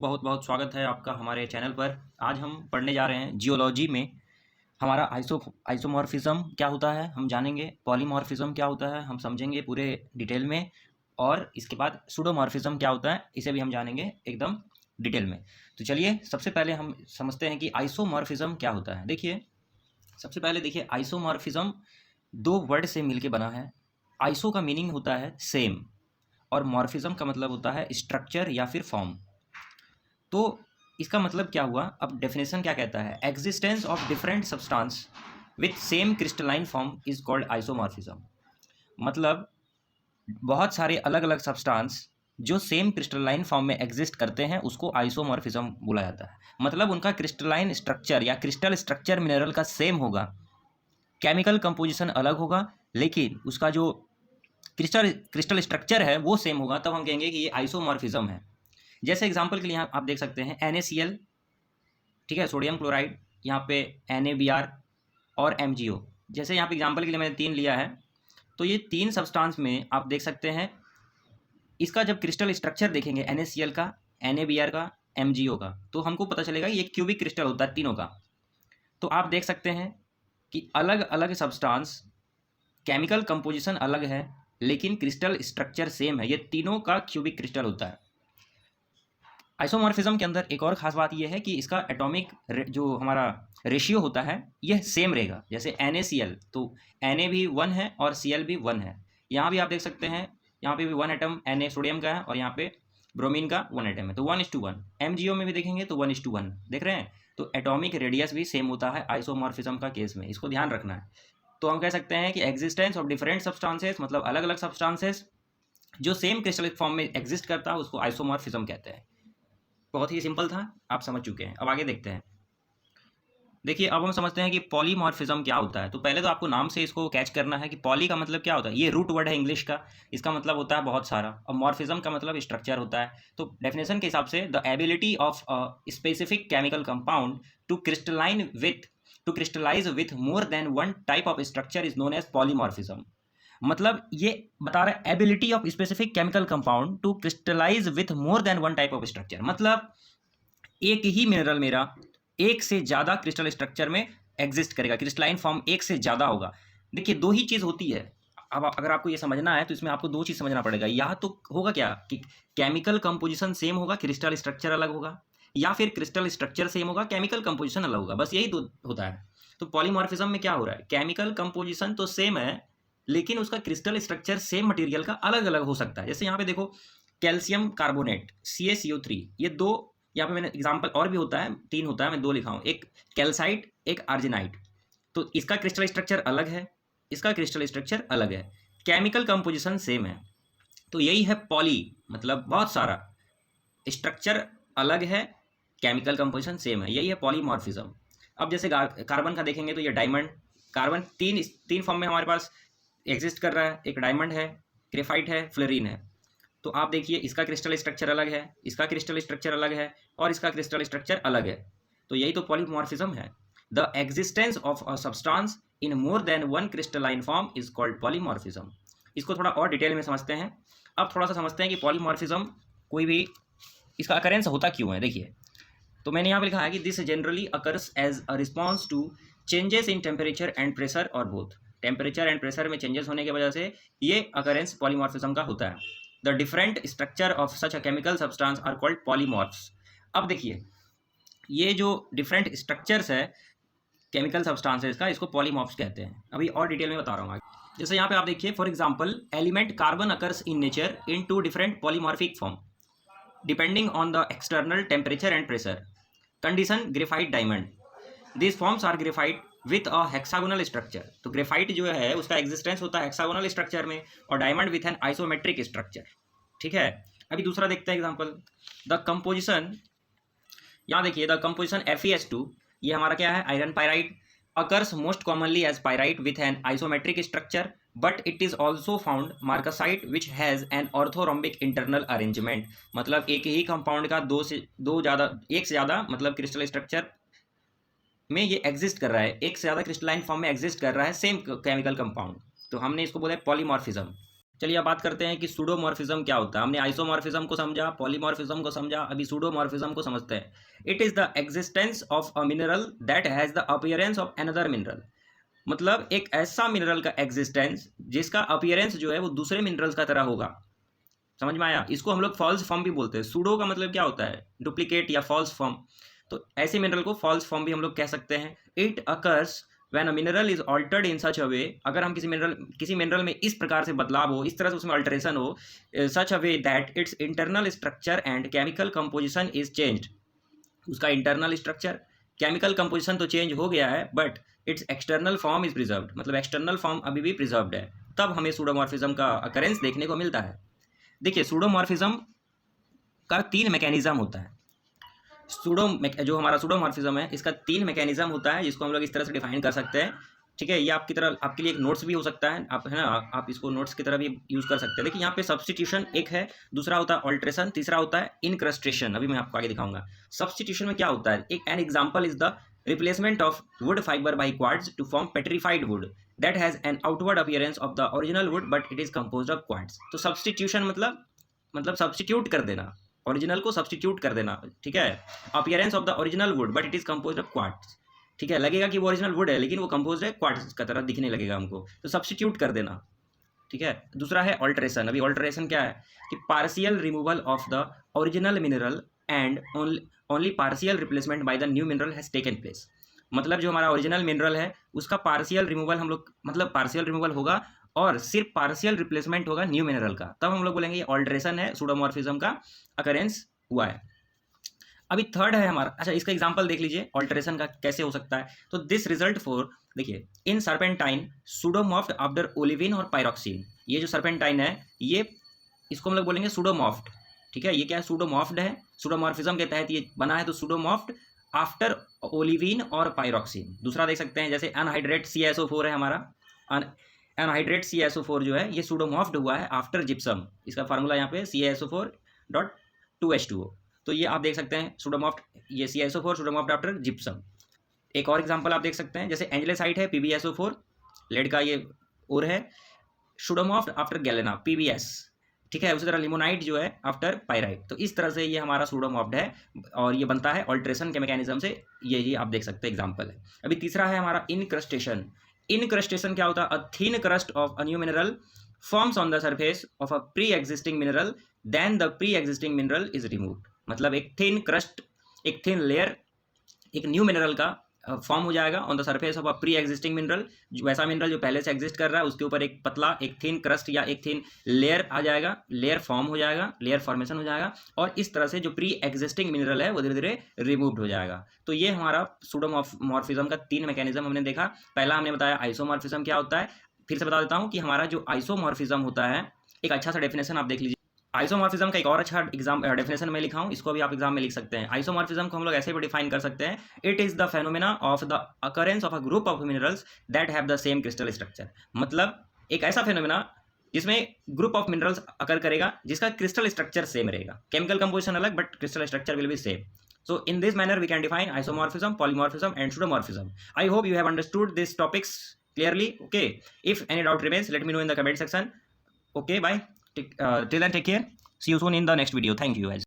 बहुत बहुत स्वागत है आपका हमारे चैनल पर। आज हम पढ़ने जा रहे हैं जियोलॉजी में हमारा आइसोमॉर्फिज्म क्या होता है हम जानेंगे, पॉलीमॉर्फिज्म क्या होता है हम समझेंगे पूरे डिटेल में, और इसके बाद सूडोमॉर्फिज्म क्या होता है इसे भी हम जानेंगे एकदम डिटेल में। तो चलिए सबसे पहले हम समझते हैं कि आइसोमॉर्फिज्म क्या होता है। देखिए सबसे पहले देखिए आइसोमॉर्फिज्म दो वर्ड से मिलके बना है। आइसो का मीनिंग होता है सेम और मॉर्फिज्म का मतलब होता है स्ट्रक्चर या फिर फॉर्म। तो इसका मतलब क्या हुआ, अब डेफिनेशन क्या कहता है, existence of different substance with same crystalline form is called isomorphism. मतलब बहुत सारे अलग अलग सब्सटेंस जो सेम क्रिस्टलाइन फॉर्म में एग्जिस्ट करते हैं उसको आइसोमॉर्फिज्म बोला जाता है। मतलब उनका क्रिस्टलाइन स्ट्रक्चर या क्रिस्टल स्ट्रक्चर मिनरल का सेम होगा, केमिकल कंपोजिशन अलग होगा, लेकिन उसका जो क्रिस्टल क्रिस्टल स्ट्रक्चर है वो सेम होगा, तब हम कहेंगे कि ये आइसोमॉर्फिज्म है। जैसे एग्जांपल के लिए आप देख सकते हैं NaCl, ठीक है, सोडियम क्लोराइड, यहाँ पे NaBr और MgO। जैसे यहाँ पे एग्जांपल के लिए मैंने तीन लिया है, तो ये तीन सब्सटेंस में आप देख सकते हैं इसका जब क्रिस्टल स्ट्रक्चर देखेंगे NaCl का, NaBr का, MgO का, तो हमको पता चलेगा ये क्यूबिक क्रिस्टल होता है तीनों का। तो आप देख सकते हैं कि अलग अलग सब्सटेंस केमिकल कंपोजिशन अलग है लेकिन क्रिस्टल स्ट्रक्चर सेम है, ये तीनों का क्यूबिक क्रिस्टल होता है। आइसोमॉर्फिज्म के अंदर एक और ख़ास बात यह है कि इसका एटॉमिक जो हमारा रेशियो होता है यह सेम रहेगा। जैसे NaCl, तो Na भी 1 है और Cl भी 1 है। यहाँ भी आप देख सकते हैं, यहाँ पे भी 1 एटम Na सोडियम का है और यहाँ पे ब्रोमीन का 1 एटम है, तो 1:1। MgO में भी देखेंगे तो 1:1 देख रहे हैं। तो एटॉमिक रेडियस भी सेम होता है आइसोमॉर्फिज्म का केस में, इसको ध्यान रखना है। तो हम कह सकते हैं कि एग्जिस्टेंस ऑफ डिफरेंट सब्सटेंसेस, मतलब अलग अलग सब्सटेंसेस जो सेम क्रिस्टलिक फॉर्म में एग्जिस्ट करता है उसको आइसोमॉर्फिज्म कहते हैं। बहुत ही सिंपल था, आप समझ चुके हैं। अब आगे देखते हैं। देखिए अब हम समझते हैं कि पॉलीमॉर्फिज्म क्या होता है। तो पहले तो आपको नाम से इसको कैच करना है कि पॉली का मतलब क्या होता है। ये रूट वर्ड है इंग्लिश का, इसका मतलब होता है बहुत सारा, और मॉर्फिज्म का मतलब स्ट्रक्चर होता है। तो डेफिनेशन के हिसाब से the ability of specific chemical compound to crystallise with more than one type of structure is known as polymorphism. मतलब ये बता रहा है ability of specific chemical compound to crystallise with more than one type of structure. मतलब एक ही mineral मेरा एक से ज़्यादा क्रिस्टल स्ट्रक्चर में एग्जिस्ट करेगा, क्रिस्टलाइन फॉर्म एक से ज़्यादा होगा। देखिए दो ही चीज़ होती है। अब अगर आपको ये समझना है तो इसमें आपको दो चीज़ समझना पड़ेगा। या तो होगा क्या कि केमिकल कंपोजिशन सेम होगा, क्रिस्टल स्ट्रक्चर अलग होगा, या फिर क्रिस्टल स्ट्रक्चर सेम होगा, केमिकल कंपोजिशन अलग होगा। बस यही दो होता है। तो पॉलीमॉर्फिज्म में क्या हो रहा है, केमिकल कंपोजिशन तो सेम है लेकिन उसका क्रिस्टल स्ट्रक्चर सेम मटेरियल का अलग अलग हो सकता है। जैसे यहाँ पे देखो कैल्शियम कार्बोनेट CaCO3, ये दो, यहाँ पे मैंने एग्जांपल और भी होता है, तीन होता है, मैं दो लिखा हूँ, एक कैल्साइट एक आर्जिनाइट। तो इसका क्रिस्टल स्ट्रक्चर अलग है, इसका क्रिस्टल स्ट्रक्चर अलग है, केमिकल कंपोजिशन सेम है। तो यही है पॉली, मतलब बहुत सारा, स्ट्रक्चर अलग है, केमिकल कंपोजिशन सेम है, यही है पॉलीमॉर्फिज्म। अब जैसे कार्बन का देखेंगे तो ये डायमंड, कार्बन तीन तीन फॉर्म में हमारे पास एग्जिस्ट कर रहा है, एक डायमंड है, ग्रेफाइट है, फ्लोरीन है। तो आप देखिए इसका क्रिस्टल स्ट्रक्चर अलग है, इसका क्रिस्टल स्ट्रक्चर अलग है, और इसका क्रिस्टल स्ट्रक्चर अलग है। तो यही तो पॉलीमॉर्फिज्म है। The existence of a substance in more than one crystalline form is called polymorphism. इसको थोड़ा और डिटेल में समझते हैं। अब थोड़ा सा समझते हैं कि पॉलीमॉर्फिज्म कोई भी इसका अकरेंस होता क्यों है। देखिए तो मैंने यहाँ पे लिखा है कि this generally occurs as a response to changes in temperature and pressure और बोथ। टेम्परेचर एंड प्रेशर में चेंजेस होने की वजह से ये अकरेंस पॉलीमॉर्फिज्म का होता है। The different structure of such a chemical substance are called polymorphs. अब देखिए ये जो डिफरेंट स्ट्रक्चर्स है केमिकल सब्सटेंसेस का, इसको पॉलीमॉर्फ्स कहते हैं। अभी और डिटेल में बता रहा हूँ आगे। जैसे यहाँ पे आप देखिए for example element carbon occurs in nature in two different polymorphic form depending on the external temperature and pressure. Condition graphite diamond, this forms are graphite with a hexagonal structure. तो ग्रेफाइट जो है उसका existence होता है hexagonal structure में, और diamond with an isometric structure. ठीक है, अभी दूसरा देखते हैं एग्जांपल। द कंपोजिशन, यहाँ देखिए द कंपोजिशन FeS2, ये हमारा क्या है, iron pyrite, occurs most commonly as pyrite with an isometric structure, but it is also found marcasite which has an orthorhombic internal arrangement. मतलब एक ही कंपाउंड का एक से ज़्यादा मतलब क्रिस्टल स्ट्रक्चर में ये एग्जिस्ट कर रहा है, एक से ज़्यादा क्रिस्टलाइन फॉर्म में एग्जिस्ट कर रहा है सेम केमिकल कंपाउंड, तो हमने इसको बोला है पॉलीमॉर्फिज्म। चलिए अब बात करते हैं कि सूडोमॉर्फिज्म क्या होता है। हमने आइसोमॉर्फिज्म को समझा, पॉलीमॉर्फिज्म को समझा, अभी सूडोमॉर्फिज्म को समझते हैं। It is the existence of a mineral that has the appearance of another mineral. मतलब एक ऐसा मिनरल का एग्जिस्टेंस जिसका अपीयरेंस जो है वो दूसरे मिनरल्स का तरह होगा। समझ में आया? इसको हम लोग फॉल्स फॉर्म भी बोलते हैं। सूडो का मतलब क्या होता है? डुप्लीकेट या फॉल्स फॉर्म। तो ऐसे मिनरल को फॉल्स फॉर्म भी हम लोग कह सकते हैं। It occurs when a mineral is altered in such a way, अगर हम किसी मिनरल में इस प्रकार से बदलाव हो, इस तरह से उसमें अल्टरेशन हो, such a way that its internal structure and chemical composition is changed. उसका इंटरनल स्ट्रक्चर, केमिकल कंपोजिशन तो चेंज हो गया है, but its external form is preserved, मतलब एक्सटर्नल फॉर्म अभी भी प्रिजर्व्ड है। तब हमें सूडोमॉर्फिज्म का अकरेंस देखने को मिलता है। देखिए, सूडोमॉर्फिज्म का 3 मैकेनिज्म होता है। जो हमारा सूडोमॉर्फिज्म है, इसका 3 मैकेनिज्म होता है, जिसको हम लोग इस तरह से डिफाइन कर सकते हैं। ठीक है, ये आपके लिए एक नोट्स भी हो सकता है, आप है ना, आप इसको नोट्स की तरह भी यूज़ कर सकते हैं। देखिए यहाँ पे सब्स्टिट्यूशन एक है, दूसरा होता है ऑल्ट्रेशन, तीसरा होता है इनक्रस्टेशन। अभी मैं आपको आगे दिखाऊंगा। सब्स्टिट्यूशन में क्या होता है? An example is the replacement of wood fibre by quartz to form petrified wood that has an outward appearance of the original wood but it is composed of quartz. तो सब्स्टिट्यूशन मतलब substitute कर देना, original को substitute कर देना। ठीक है, appearance of the original wood but it is composed of quartz. ठीक है, लगेगा कि वो ओरिजिनल वुड है लेकिन वो कंपोज्ड है क्वार्ट्ज का तरह दिखने लगेगा हमको, तो सब्स्टिट्यूट कर देना। ठीक है, दूसरा है ऑल्ट्रेशन। अभी ऑल्ट्रेशन क्या है? कि partial removal of the original mineral and only partial replacement by the new mineral has taken place. मतलब जो हमारा ओरिजिनल मिनरल है उसका पार्शियल रिमूवल हम लोग, मतलब पार्शियल रिमूवल होगा और सिर्फ पार्शियल रिप्लेसमेंट होगा न्यू मिनरल का, तब हम लोग बोलेंगे ये ऑल्ट्रेशन है, सूडोमॉर्फिज्म का अकरेंस हुआ है। अभी थर्ड है हमारा, अच्छा इसका एग्जांपल देख लीजिए ऑल्ट्रेशन का कैसे हो सकता है। तो दिस रिजल्ट फॉर, देखिए, इन सर्पेंटाइन सूडोमॉर्फ्ड आफ्टर ओलिविन और पायरोक्सिन। ये जो सर्पेंटाइन है, ये इसको हम लोग बोलेंगे सूडोमॉर्फ्ड। ठीक है, ये क्या है? सूडोमॉर्फ्ड है, सूडोमॉर्फिज्म के तहत ये बना है, तो सूडोमॉर्फ्ड आफ्टर ओलिविन और पायरोक्सिन। दूसरा देख सकते हैं, जैसे अनहाइड्रेट CaSO4 है हमारा, अनहाइड्रेट CaSO4 जो है ये सूडोमॉर्फ्ड हुआ है आफ्टर जिप्सम। इसका फार्मूला यहाँ पे CaSO4.2H2O। तो ये आप देख सकते हैं सूडोमॉर्फ्ड, ये CaSO4 सूडोमॉर्फ्ड आफ्टर जिप्सम। एक और एग्जांपल आप देख सकते हैं, जैसे एंजलेसाइट है PbSO4, लेड का ये और है, सूडोमॉर्फ्ड आफ्टर गैलेना PbS। ठीक है, उसी तरह लिमोनाइट जो है आफ्टर पाइराइट। तो इस तरह से ये हमारा सूडोमॉर्फ्ड है और ये बनता है ऑल्ट्रेशन के मैकेनिज्म से। ये आप देख सकते हैं एग्जांपल है। अभी तीसरा है हमारा इनक्रस्टेशन। इनक्रस्टेशन क्या होता है? A thin crust of a new mineral forms on the surface of a pre existing mineral then the pre existing mineral is removed. मतलब एक थिन क्रस्ट, एक थिन लेयर एक न्यू मिनरल का फॉर्म हो जाएगा on the surface of a pre existing mineral. वैसा mineral जो पहले से एग्जिस्ट कर रहा है उसके ऊपर एक पतला, एक थिन क्रस्ट या एक थिन लेयर आ जाएगा, लेयर फॉर्म हो जाएगा, लेयर फॉर्मेशन हो जाएगा, और इस तरह से जो प्री एग्जिस्टिंग मिनरल है वो धीरे धीरे रिमूव्ड हो जाएगा। तो ये हमारा सूडोमॉर्फिज्म का 3 मैकेनिज्म हमने देखा। पहला हमने बताया आइसोमॉर्फिज्म क्या होता है। फिर से बता देता हूँ कि हमारा जो आइसोमॉर्फिज्म होता है, एक अच्छा सा डेफिनेशन आप देख लीजिए। आइसोमॉर्फिज्म का एक और अच्छा डेफिनेशन में लिखा हूं, इसको भी आप एग्जाम में लिख सकते हैं। आइसोमॉर्फिज्म को हम लोग ऐसे भी डिफाइन कर सकते हैं, it is the phenomena of the occurrence of a group of minerals that have the same crystal structure. मतलब एक ऐसा फेनोमेना जिसमें ग्रुप ऑफ मिनरल्स अकर करेगा जिसका क्रिस्टल स्ट्रक्चर सेम रहेगा, केमिकल कंपोजिशन अलग but crystal structure will be same. So in this manner we can define isomorphism, polymorphism and pseudomorphism. I hope you have understood these topics clearly. Okay, if any doubt remains, let me know in the comment section. Okay, bye. Till then, take care. See you soon in the next video. Thank you guys.